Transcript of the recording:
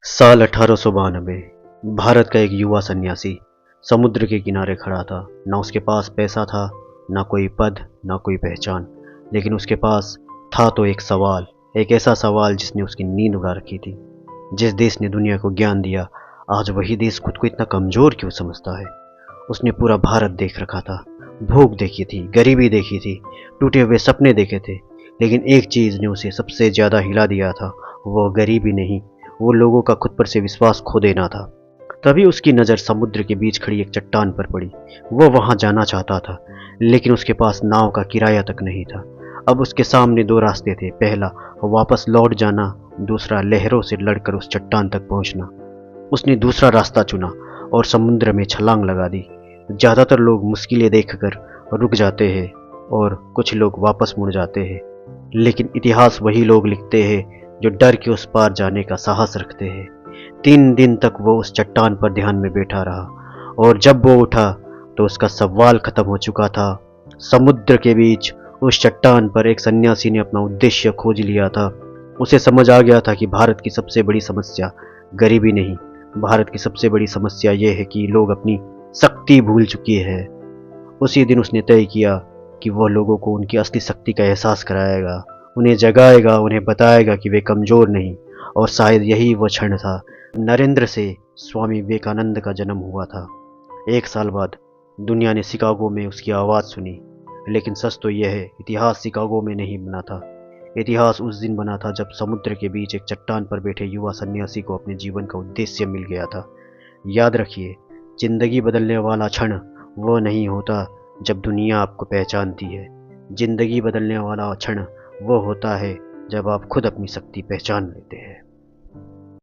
साल 1892। भारत का एक युवा सन्यासी समुद्र के किनारे खड़ा था। ना उसके पास पैसा था, ना कोई पद, ना कोई पहचान, लेकिन उसके पास था तो एक सवाल, एक ऐसा सवाल जिसने उसकी नींद उड़ा रखी थी। जिस देश ने दुनिया को ज्ञान दिया, आज वही देश खुद को इतना कमज़ोर क्यों समझता है। उसने पूरा भारत देख रखा था, भूख देखी थी, गरीबी देखी थी, टूटे हुए सपने देखे थे, लेकिन एक चीज़ ने उसे सबसे ज़्यादा हिला दिया था। वो गरीबी नहीं, वो लोगों का खुद पर से विश्वास खो देना था। तभी उसकी नज़र समुद्र के बीच खड़ी एक चट्टान पर पड़ी। वो वहां जाना चाहता था, लेकिन उसके पास नाव का किराया तक नहीं था। अब उसके सामने दो रास्ते थे, पहला वापस लौट जाना, दूसरा लहरों से लड़कर उस चट्टान तक पहुंचना। उसने दूसरा रास्ता चुना और समुद्र में छलांग लगा दी। ज़्यादातर लोग मुश्किलें देखकर रुक जाते हैं और कुछ लोग वापस मुड़ जाते हैं, लेकिन इतिहास वही लोग लिखते हैं जो डर के उस पार जाने का साहस रखते हैं। 3 दिन तक वो उस चट्टान पर ध्यान में बैठा रहा, और जब वो उठा तो उसका सवाल खत्म हो चुका था। समुद्र के बीच उस चट्टान पर एक सन्यासी ने अपना उद्देश्य खोज लिया था। उसे समझ आ गया था कि भारत की सबसे बड़ी समस्या गरीबी नहीं, भारत की सबसे बड़ी समस्या यह है कि लोग अपनी शक्ति भूल चुके हैं। उसी दिन उसने तय किया कि वह लोगों को उनकी असली शक्ति का एहसास कराएगा, उन्हें जगाएगा, उन्हें बताएगा कि वे कमज़ोर नहीं। और शायद यही वो क्षण था। नरेंद्र से स्वामी विवेकानंद का जन्म हुआ था। 1 साल बाद दुनिया ने शिकागो में उसकी आवाज़ सुनी। लेकिन सच तो यह है, इतिहास शिकागो में नहीं बना था। इतिहास उस दिन बना था जब समुद्र के बीच एक चट्टान पर बैठे युवा सन्यासी को अपने जीवन का उद्देश्य मिल गया था। याद रखिए, जिंदगी बदलने वाला क्षण वो नहीं होता जब दुनिया आपको पहचानती है। जिंदगी बदलने वाला क्षण वो होता है जब आप खुद अपनी शक्ति पहचान लेते हैं।